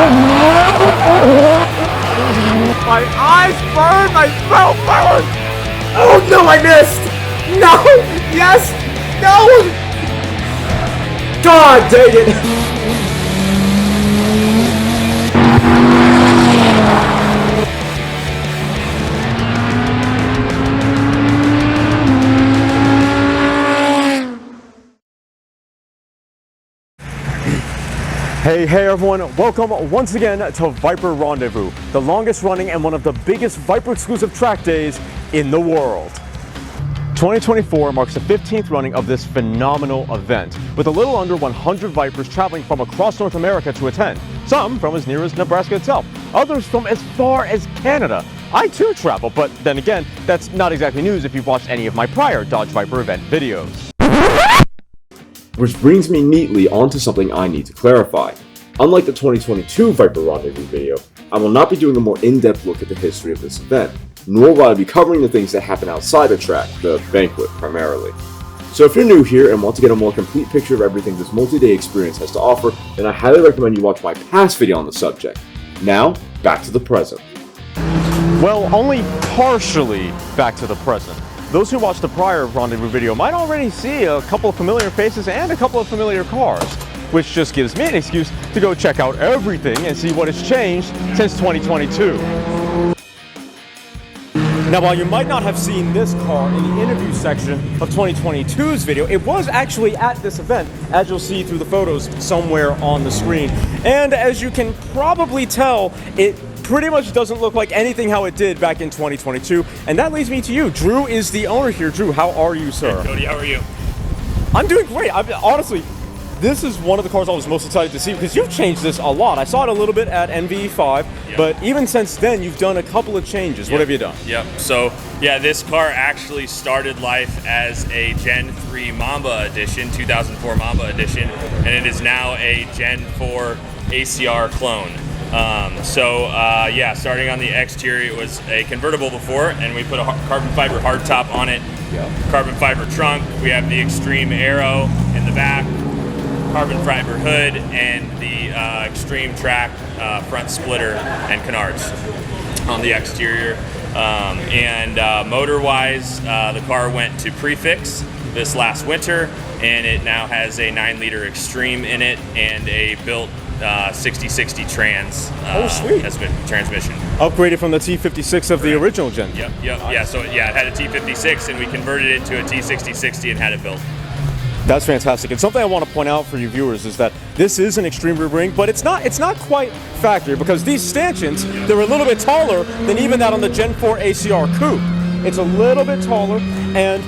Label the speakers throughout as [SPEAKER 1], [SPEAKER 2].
[SPEAKER 1] My eyes burn! My throat burns! Oh no, I missed! No! Yes! No! God dang it! Hey everyone, welcome once again to Viper Rendezvous, the longest running and one of the biggest Viper exclusive track days in the world. 2024 marks the 15th running of this phenomenal event, with a little under 100 Vipers traveling from across North America to attend. Some from as near as Nebraska itself, others from as far as Canada. I too travel, but then again, that's not exactly news if you've watched any of my prior Dodge Viper event videos. Which brings me neatly onto something I need to clarify. Unlike the 2022 Viper Rendezvous video, I will not be doing a more in-depth look at the history of this event, nor will I be covering the things that happen outside the track, the banquet primarily. So if you're new here and want to get a more complete picture of everything this multi-day experience has to offer, then I highly recommend you watch my past video on the subject. Now, back to the present. Well, only partially back to the present. Those who watched the prior Rendezvous video might already see a couple of familiar faces and a couple of familiar cars, which just gives me an excuse to go check out everything and see what has changed since 2022. Now, while you might not have seen this car in the interview section of 2022's video, it was actually at this event, as you'll see through the photos somewhere on the screen. And as you can probably tell, it pretty much doesn't look like anything how it did back in 2022. And that leads me to you. Drew is the owner here. Drew, how are you, sir?
[SPEAKER 2] Hey, Cody, how are you?
[SPEAKER 1] I'm doing great. Honestly, this is one of the cars I was most excited to see because you've changed this a lot. I saw it a little bit at NV5, but even since then, you've done a couple of changes. What have you done?
[SPEAKER 2] Yep. So, yeah, this car actually started life as a Gen 3 Mamba edition, 2004 Mamba edition, and it is now a Gen 4 ACR clone. Yeah, starting on the exterior, it was a convertible before, and we put a carbon fiber hardtop on it, carbon fiber trunk. We have the Extreme Aero in the back, carbon fiber hood, and the Extreme Track front splitter and canards on the exterior. Motor-wise, the car went to prefix this last winter, and it now has a 9-liter Extreme in it and a built 6060 trans transmission.
[SPEAKER 1] Upgraded from the T56 of the original gen.
[SPEAKER 2] Yep. Yeah, so it had a T56 and we converted it to a T6060 and had it built.
[SPEAKER 1] That's fantastic. And something I want to point out for you viewers is that this is an extreme rear ring, but it's not quite factory because these stanchions, they're a little bit taller than even that on the Gen 4 ACR Coupe. It's a little bit taller, and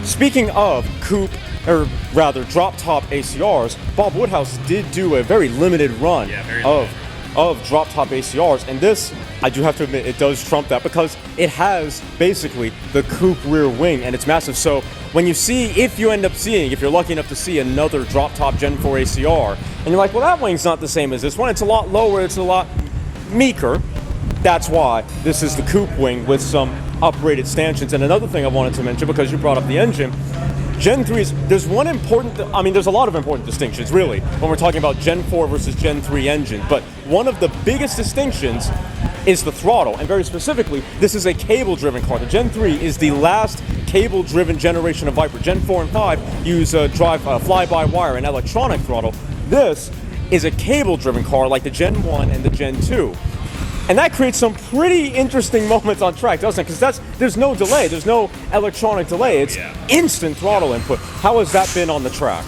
[SPEAKER 1] speaking of Coupe, or rather drop-top ACRs, Bob Woodhouse did do a very limited run of drop-top ACRs, and this, I do have to admit, it does trump that because it has basically the coupe rear wing, and it's massive. So when you see, if you're lucky enough to see another drop-top Gen 4 ACR, and you're like, well, that wing's not the same as this one, it's a lot lower, it's a lot meeker. That's why this is the coupe wing with some upgraded stanchions. And another thing I wanted to mention, because you brought up the engine, Gen 3's, there's a lot of important distinctions, really, when we're talking about Gen 4 versus Gen 3 engine, but one of the biggest distinctions is the throttle, and very specifically, this is a cable-driven car. The Gen 3 is the last cable-driven generation of Viper. Gen 4 and 5 use fly-by-wire and electronic throttle. This is a cable-driven car like the Gen 1 and the Gen 2. And that creates some pretty interesting moments on track, doesn't it? Because there's no delay, there's no electronic delay. It's instant throttle input. How has that been on the track?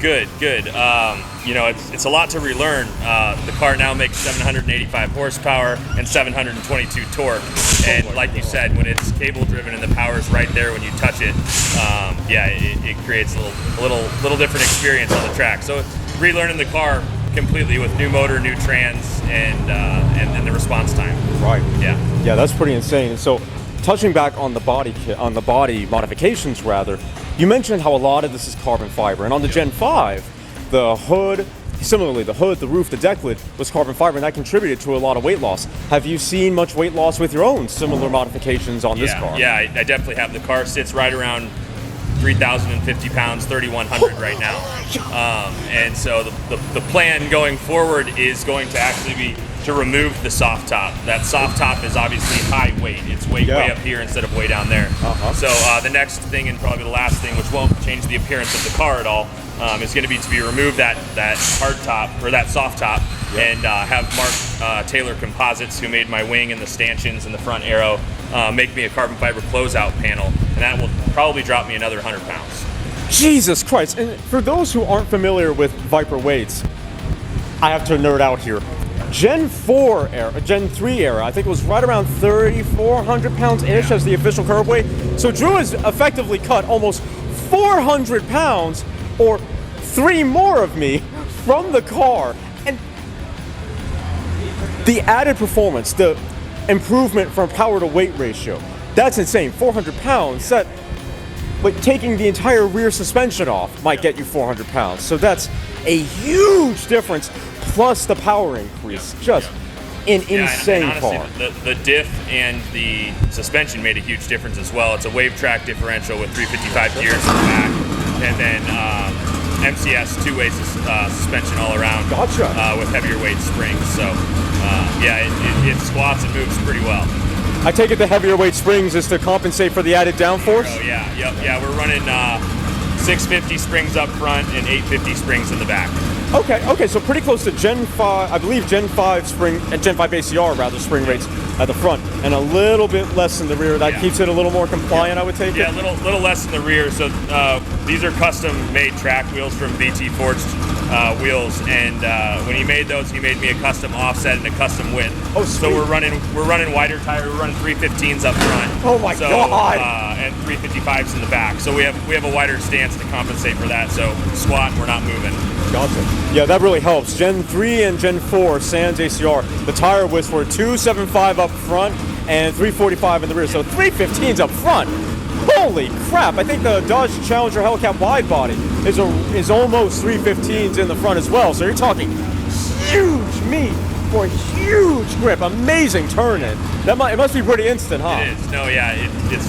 [SPEAKER 2] Good. It's a lot to relearn. The car now makes 785 horsepower and 722 torque. And like you said, when it's cable driven and the power's right there when you touch it, it creates a little different experience on the track. So relearning the car completely with new motor, new trans, and the response time.
[SPEAKER 1] Right.
[SPEAKER 2] Yeah,
[SPEAKER 1] that's pretty insane. So, touching back on the body modifications, rather, you mentioned how a lot of this is carbon fiber, and on the Gen 5, the hood, the roof, the deck lid was carbon fiber, and that contributed to a lot of weight loss. Have you seen much weight loss with your own similar modifications on this car?
[SPEAKER 2] Yeah, I definitely have. The car sits right around 3,050 pounds, 3,100 right now. And so the plan going forward is going to actually be to remove the soft top. That soft top is obviously high weight. It's way up here instead of way down there. So the next thing, and probably the last thing, which won't change the appearance of the car at all, is going to be remove that hard top, or that soft top, and have Mark Taylor Composites, who made my wing and the stanchions and the front arrow, make me a carbon fiber closeout panel, and that will probably drop me another 100 pounds.
[SPEAKER 1] Jesus Christ. And for those who aren't familiar with Viper weights, I have to nerd out here. Gen 4 era, Gen 3 era, I think it was right around 3,400 pounds-ish as the official curb weight. So Drew has effectively cut almost 400 pounds, or 3 more of me, from the car. And the added performance, the improvement from power to weight ratio, that's insane. 400 pounds, but taking the entire rear suspension off might get you 400 pounds. So that's a huge difference, plus the power increase. Just an insane
[SPEAKER 2] and honestly,
[SPEAKER 1] car.
[SPEAKER 2] The diff and the suspension made a huge difference as well. It's a wave track differential with 355 gears in the back, and then MCS two-way suspension all around.
[SPEAKER 1] Gotcha.
[SPEAKER 2] With heavier weight springs. So it squats and moves pretty well.
[SPEAKER 1] I take it the heavier weight springs is to compensate for the added downforce?
[SPEAKER 2] Oh yeah. We're running 650 springs up front and 850 springs in the back.
[SPEAKER 1] Okay, so pretty close to Gen 5, I believe Gen 5 spring, and Gen 5 ACR rather, spring rates at the front, and a little bit less in the rear. That keeps it a little more compliant, I would take it?
[SPEAKER 2] Yeah, a little less in the rear. So these are custom-made track wheels from BT Forged wheels, and when he made those, he made me a custom offset and a custom width.
[SPEAKER 1] Oh, sweet.
[SPEAKER 2] So we're running wider tire. We're running 315s up front.
[SPEAKER 1] Oh my God!
[SPEAKER 2] And 355s in the back. So we have a wider stance to compensate for that. So squat, we're not moving.
[SPEAKER 1] Gotcha. Yeah, that really helps. Gen 3 and Gen 4 Sans ACR, the tire widths were 275 up front and 345 in the rear. So 315s up front. Holy crap! I think the Dodge Challenger Hellcat wide body is almost 315s in the front as well. So you're talking huge meat for a huge grip. Amazing turn in. It must be pretty instant, huh?
[SPEAKER 2] It is. No, yeah, it's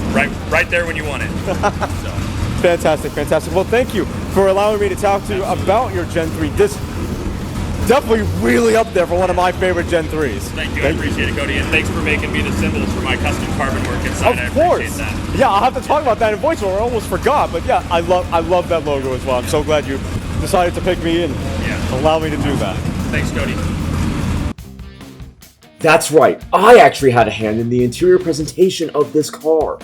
[SPEAKER 2] right there when you want it. So.
[SPEAKER 1] Fantastic. Well, thank you for allowing me to talk to you about your Gen 3. This definitely really up there for one of my favorite Gen 3s.
[SPEAKER 2] Thank you. I appreciate it, Cody. And thanks for making me the symbols for my custom carbon work inside.
[SPEAKER 1] Of course.
[SPEAKER 2] I appreciate that.
[SPEAKER 1] Yeah, I'll have to talk about that in voiceover. I almost forgot. But yeah, I love that logo as well. I'm so glad you decided to pick me and allow me to do that.
[SPEAKER 2] Thanks, Cody.
[SPEAKER 3] That's right, I actually had a hand in the interior presentation of this car.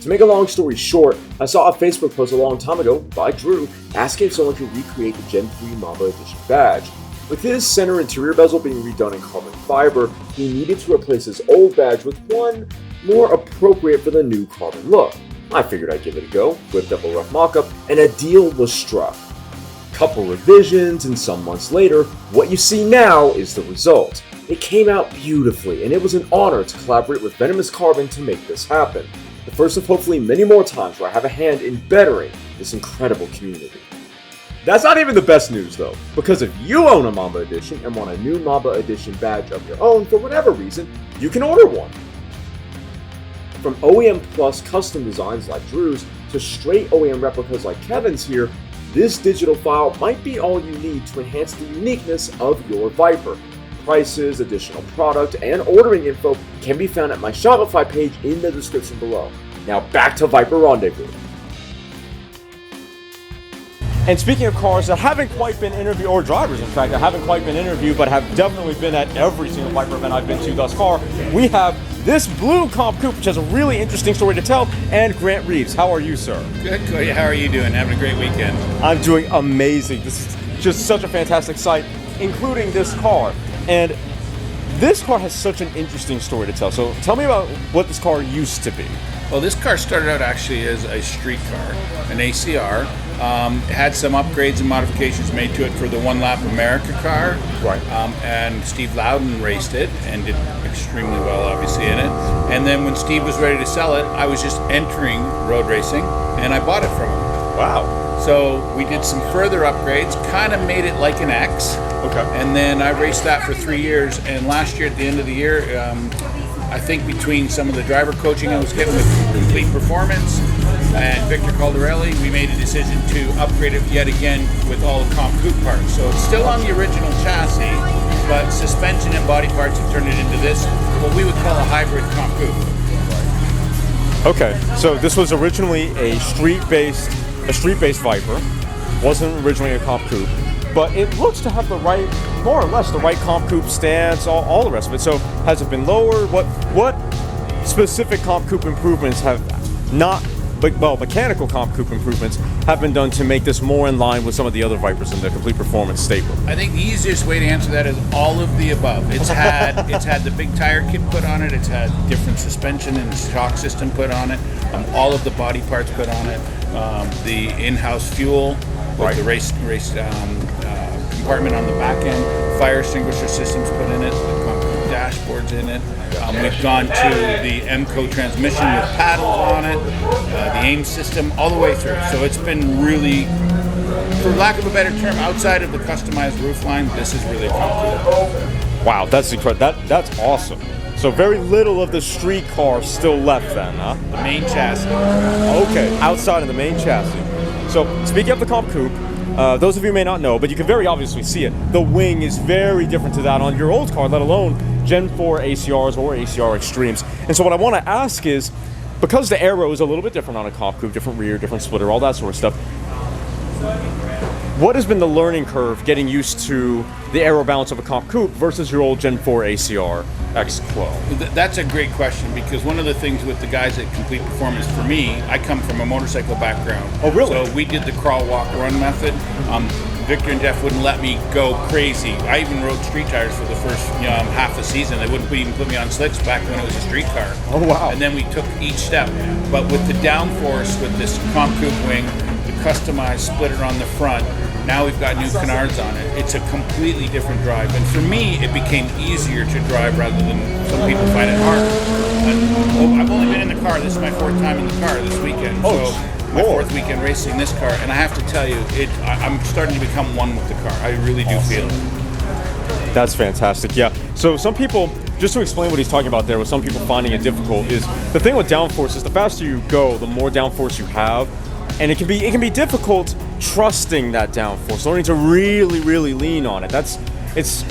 [SPEAKER 3] To make a long story short, I saw a Facebook post a long time ago by Drew asking if someone could recreate the Gen 3 Mamba Edition badge. With his center interior bezel being redone in carbon fiber, he needed to replace his old badge with one more appropriate for the new carbon look. I figured I'd give it a go, whipped up a rough mock-up, and a deal was struck. Couple revisions, and some months later, what you see now is the result. It came out beautifully, and it was an honor to collaborate with Venomous Carbon to make this happen. The first of hopefully many more times where I have a hand in bettering this incredible community. That's not even the best news though, because if you own a Mamba Edition and want a new Mamba Edition badge of your own for whatever reason, you can order one. From OEM Plus custom designs like Drew's to straight OEM replicas like Kevin's here, this digital file might be all you need to enhance the uniqueness of your Viper. Prices, additional product, and ordering info can be found at my Shopify page in the description below. Now back to Viper Rendezvous.
[SPEAKER 1] And speaking of cars that haven't quite been interviewed, or drivers in fact, that haven't quite been interviewed but have definitely been at every single Viper event I've been to thus far, we have this blue comp coupe, which has a really interesting story to tell, and Grant Reeves. How are you, sir?
[SPEAKER 4] Good, Cody. How are you doing? Having a great weekend?
[SPEAKER 1] I'm doing amazing. This is just such a fantastic site, including this car. And this car has such an interesting story to tell. So tell me about what this car used to be.
[SPEAKER 4] Well, this car started out actually as a street car, an ACR. Had some upgrades and modifications made to it for the One Lap America car.
[SPEAKER 1] Right.
[SPEAKER 4] And Steve Loudon raced it and did extremely well, obviously, in it. And then when Steve was ready to sell it, I was just entering road racing, and I bought it from him.
[SPEAKER 1] Wow.
[SPEAKER 4] So we did some further upgrades, kind of made it like an X.
[SPEAKER 1] Okay.
[SPEAKER 4] And then I raced that for 3 years. And last year, at the end of the year, I think between some of the driver coaching I was getting with Complete Performance and Victor Caldarelli, we made a decision to upgrade it yet again with all the Comp Coupe parts. So it's still on the original chassis, but suspension and body parts have turned it into this, what we would call a hybrid Comp Coupe.
[SPEAKER 1] Okay, so this was originally a street-based Viper. Wasn't originally a Comp Coupe, but it looks to have the right, more or less, the right Comp Coupe stance, all the rest of it. So has it been lowered? What specific Comp Coupe improvements have not, well, mechanical Comp Coupe improvements have been done to make this more in line with some of the other Vipers in the complete performance staple?
[SPEAKER 4] I think the easiest way to answer that is all of the above. It's had the big tire kit put on it. It's had different suspension and shock system put on it. All of the body parts put on it. The in-house fuel, with the race compartment on the back end. Fire extinguisher systems put in it. The dashboards in it. We've gone to the MCO transmission with paddles on it. The AIM system all the way through. So it's been really, for lack of a better term, outside of the customized roofline, this is really comfortable.
[SPEAKER 1] Wow, that's incredible. That's awesome. So very little of the street car still left then, huh?
[SPEAKER 4] The main chassis.
[SPEAKER 1] Okay, outside of the main chassis. So speaking of the Comp Coupe, those of you may not know, but you can very obviously see it. The wing is very different to that on your old car, let alone Gen 4 ACRs or ACR Extremes. And so what I want to ask is, because the aero is a little bit different on a Comp Coupe, different rear, different splitter, all that sort of stuff, what has been the learning curve getting used to the aero balance of a Comp Coupe versus your old Gen 4 ACR X Quo?
[SPEAKER 4] That's a great question, because one of the things with the guys at Complete Performance, for me, I come from a motorcycle background.
[SPEAKER 1] Oh, really?
[SPEAKER 4] So we did the crawl, walk, run method. Victor and Jeff wouldn't let me go crazy. I even rode street tires for the first half the season. They wouldn't even put me on slicks back when it was a street car.
[SPEAKER 1] Oh, wow.
[SPEAKER 4] And then we took each step. But with the downforce, with this Comp Coupe wing, the customized splitter on the front, now we've got new canards on it. It's a completely different drive. And for me, it became easier to drive rather than some people find it hard. I've only been in the car. This is my fourth time in the car this weekend. My fourth weekend racing this car. And I have to tell you, I'm starting to become one with the car. I really do feel it.
[SPEAKER 1] That's fantastic, yeah. So some people, just to explain what he's talking about there, with some people finding it difficult, is the thing with downforce is the faster you go, the more downforce you have. And it can be difficult trusting that downforce, learning to really, really lean on it. It's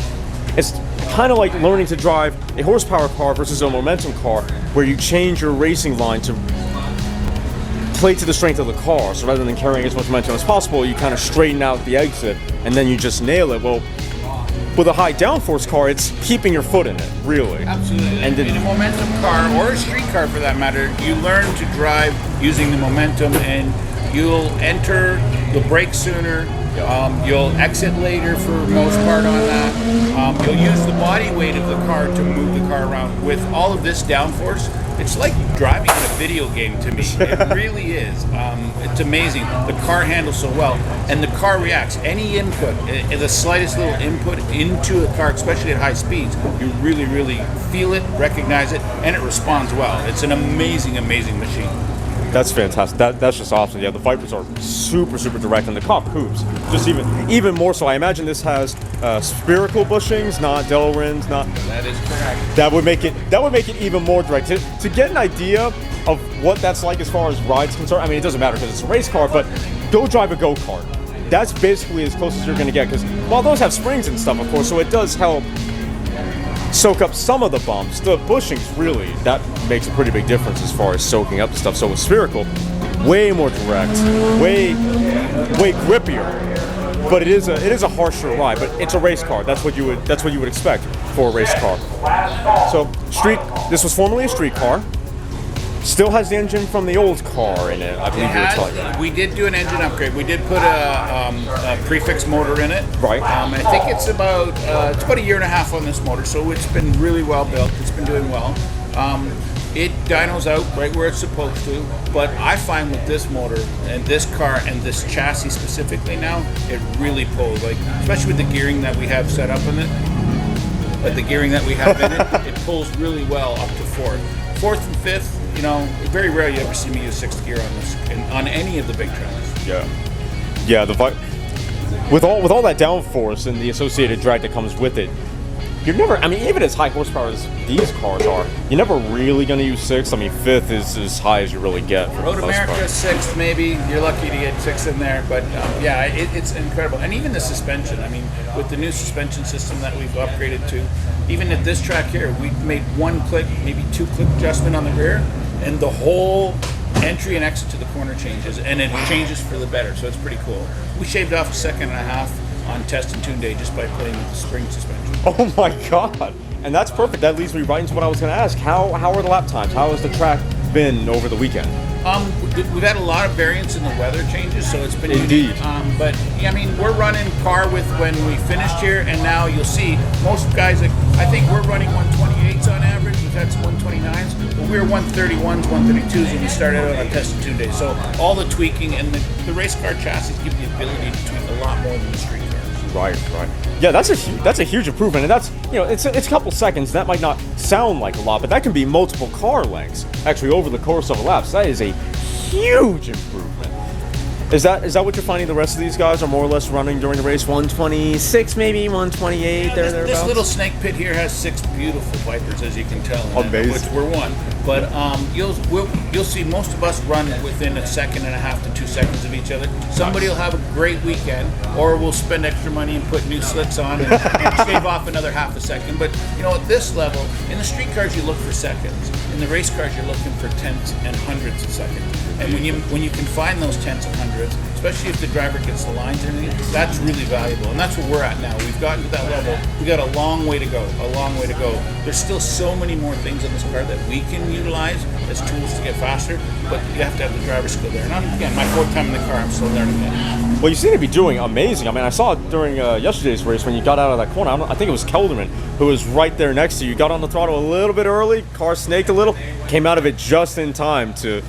[SPEAKER 1] kind of like learning to drive a horsepower car versus a momentum car, where you change your racing line to play to the strength of the car. So rather than carrying as much momentum as possible, you kind of straighten out the exit and then you just nail it. Well, with a high downforce car, it's keeping your foot in it, really.
[SPEAKER 4] Absolutely.
[SPEAKER 1] And
[SPEAKER 4] in a momentum car, or a street car for that matter, you learn to drive using the momentum, and you'll enter, you'll brake sooner, you'll exit later for most part on that. You'll use the body weight of the car to move the car around. With all of this downforce, it's like driving in a video game to me. It really is. It's amazing. The car handles so well, and the car reacts. Any input, the slightest little input into a car, especially at high speeds, you really, really feel it, recognize it, and it responds well. It's an amazing, amazing machine.
[SPEAKER 1] That's fantastic. That's just awesome. Yeah, the Vipers are super, super direct, and the Comp Coupes just even more so. I imagine this has spherical bushings, not Delrins, not.
[SPEAKER 4] That is correct.
[SPEAKER 1] That would make it even more direct. To get an idea of what that's like as far as ride's concerned, I mean, it doesn't matter because it's a race car, but go drive a go-kart. That's basically as close as you're going to get, because while those have springs and stuff, of course, so it does help soak up some of the bumps. The bushings, really, that makes a pretty big difference as far as soaking up the stuff. So with spherical, way more direct, way grippier. But it is a harsher ride. But it's a race car. That's what you would expect for a race car. So this was formerly a street car. Still has the engine from the old car in it, I believe you were telling me.
[SPEAKER 4] We did do an engine upgrade. We did put a prefix motor in it.
[SPEAKER 1] Right.
[SPEAKER 4] I think it's about a year and a half on this motor, so it's been really well built. It's been doing well. It dynos out right where it's supposed to, but I find with this motor and this car and this chassis specifically now, it really pulls, like, especially with the gearing that we have set up in it. But the gearing that we have in it, it pulls really well up to fourth. Fourth and fifth, you know, very rare you ever see me use sixth gear on this, on any of the big tracks.
[SPEAKER 1] Yeah. With all that downforce and the associated drag that comes with it, you're never, I mean, even as high horsepower as these cars are, you're never really going to use 6. I mean, 5th is as high as you really get. For
[SPEAKER 4] Road America 6th, maybe. You're lucky to get 6 in there. But yeah, it's incredible. And even the suspension, I mean, with the new suspension system that we've upgraded to, even at this track here, we made 1 click, maybe 2 click adjustment on the rear, and the whole entry and exit to the corner changes, and it changes for the better, so it's pretty cool. We shaved off a second and a half on test and tune day just by playing with the spring suspension.
[SPEAKER 1] Oh my god! And that's perfect. That leads me right into what I was going to ask. How are the lap times? How has the track been over the weekend?
[SPEAKER 4] We've had a lot of variance in the weather changes, so it's been
[SPEAKER 1] Indeed.
[SPEAKER 4] unique. But yeah, I mean, we're running par with when we finished here, and now you'll see most guys. I think we're running 128s on average. We've had some 129s, but we were 131s, 132s when we started out on test and tune day. So all the tweaking and the race car chassis give you the ability to tweak a lot more than the street cars.
[SPEAKER 1] Right. Yeah, that's a huge improvement, and that's, you know, it's a couple seconds. That might not sound like a lot, but that can be multiple car lengths actually over the course of a lap. So that is a huge improvement. Is that what you're finding? The rest of these guys are more or less running during the race 126, maybe 128.
[SPEAKER 4] Yeah, this little snake pit here has 6 beautiful Vipers, as you can tell.
[SPEAKER 1] Amazing.
[SPEAKER 4] Which we're one, but you'll see most of us run within a second and a half to 2 seconds of each other. Somebody will have a great weekend, or we'll spend extra money and put new slicks on and shave off another half a second. But you know, at this level, in the street cars you look for seconds. In the race cars you're looking for tenths and hundredths of seconds. And when you can find those tenths and hundredths, especially if the driver gets the lines and everything, that's really valuable. And that's where we're at now. We've gotten to that level. We got a long way to go. There's still so many more things on this car that we can utilize as tools to get faster, but you have to have the driver skill there. And again, my 4th time in the car, I'm still learning it.
[SPEAKER 1] Well, you seem to be doing amazing. I mean, I saw it during yesterday's race when you got out of that corner. I think it was Kelderman who was right there next to you. You got on the throttle a little bit early, car snaked a little, came out of it just in time to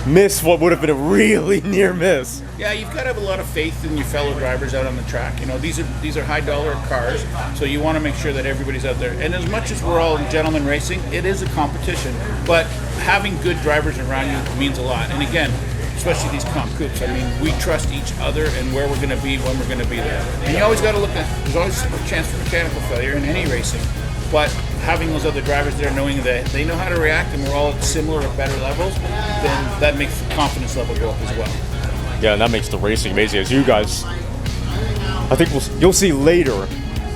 [SPEAKER 1] miss what would have been a really near miss.
[SPEAKER 4] Yeah, you've got to have a lot of faith in your fellow drivers out on the track. You know, these are high dollar cars, so you want to make sure that everybody's out there. And as much as we're all gentlemen racing, it is a competition, but having good drivers around you means a lot. And again, especially these comp coupes, I mean, we trust each other and where we're going to be when we're going to be there. And you always got to look at, there's always a chance for mechanical failure in any racing, but having those other drivers there, knowing that they know how to react and we're all at similar or better levels, then that makes the confidence level go up as well.
[SPEAKER 1] Yeah, and that makes the racing amazing. As you guys, I think you'll see later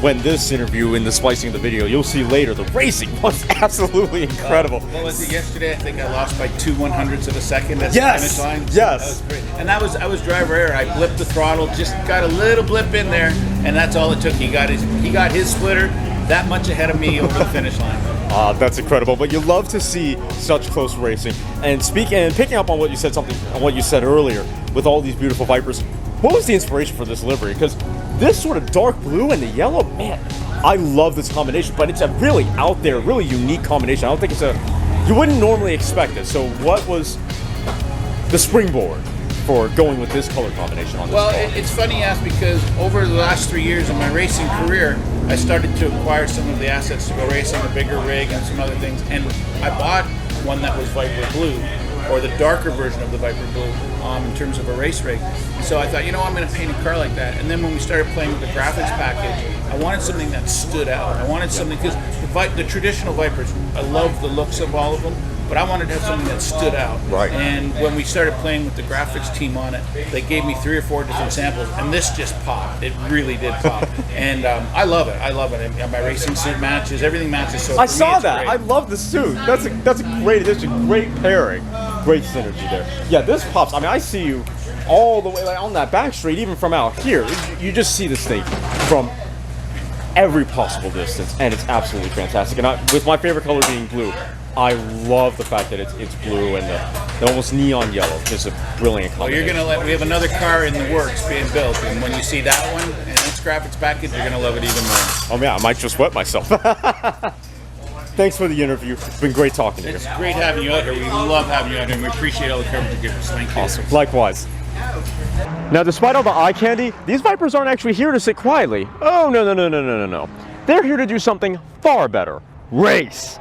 [SPEAKER 1] when this interview in the splicing of the video, you'll see later the racing was absolutely incredible.
[SPEAKER 4] What was it yesterday? I think I lost by 2 100ths of a second at
[SPEAKER 1] Yes!
[SPEAKER 4] the finish line.
[SPEAKER 1] Yes!
[SPEAKER 4] That was great. And I was driver error. I blipped the throttle, just got a little blip in there, and that's all it took. He got his splitter that much ahead of me over the finish line.
[SPEAKER 1] That's incredible. But you love to see such close racing. And picking up on what you said earlier with all these beautiful Vipers, what was the inspiration for this livery? Because this sort of dark blue and the yellow, man, I love this combination. But it's a really out there, really unique combination. I don't think you wouldn't normally expect it. So what was the springboard for going with this color combination on this car?
[SPEAKER 4] It's funny you ask, because over the last 3 years of my racing career, I started to acquire some of the assets to go racing, a bigger rig and some other things, and I bought one that was Viper Blue, or the darker version of the Viper Blue, in terms of a race rig. So I thought, I'm going to paint a car like that. And then when we started playing with the graphics package, I wanted something that stood out. I wanted something, because the traditional Vipers, I love the looks of all of them, but I wanted to have something that stood out.
[SPEAKER 1] Right.
[SPEAKER 4] And when we started playing with the graphics team on it, they gave me 3 or 4 different samples, and this just popped. It really did pop. And I love it. And my racing suit matches. Everything matches. So
[SPEAKER 1] I saw that.
[SPEAKER 4] great.
[SPEAKER 1] I love the suit. That's a great addition. Great pairing. Great synergy there. Yeah, this pops. I mean, I see you all the way on that back street, even from out here. You just see this thing from every possible distance, and it's absolutely fantastic. And with my favorite color being blue, I love the fact that it's blue and the almost neon yellow. Just a brilliant combination.
[SPEAKER 4] We have another car in the works being built, and when you see that one and its graphics package, you're gonna love it even more.
[SPEAKER 1] Oh yeah, I might just wet myself. Thanks for the interview. It's been great talking to you.
[SPEAKER 4] It's great having you out here. We love having you out here, and we appreciate all the coverage you give us. Thank you.
[SPEAKER 1] Awesome. Likewise. Now, despite all the eye candy, these Vipers aren't actually here to sit quietly. Oh, no. They're here to do something far better. Race.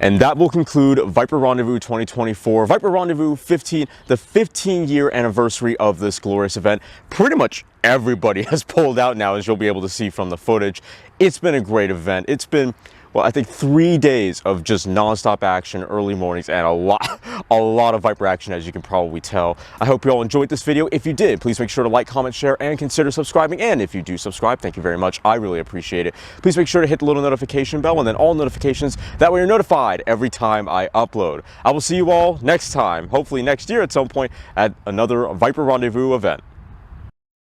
[SPEAKER 1] And that will conclude Viper Rendezvous 2024. Viper Rendezvous 15, the 15-year anniversary of this glorious event. Pretty much everybody has pulled out now, as you'll be able to see from the footage. It's been a great event. It's been, well, I think 3 days of just nonstop action, early mornings, and a lot of Viper action, as you can probably tell. I hope you all enjoyed this video. If you did, please make sure to like, comment, share, and consider subscribing. And if you do subscribe, thank you very much. I really appreciate it. Please make sure to hit the little notification bell and then all notifications. That way you're notified every time I upload. I will see you all next time, hopefully next year at some point, at another Viper Rendezvous event.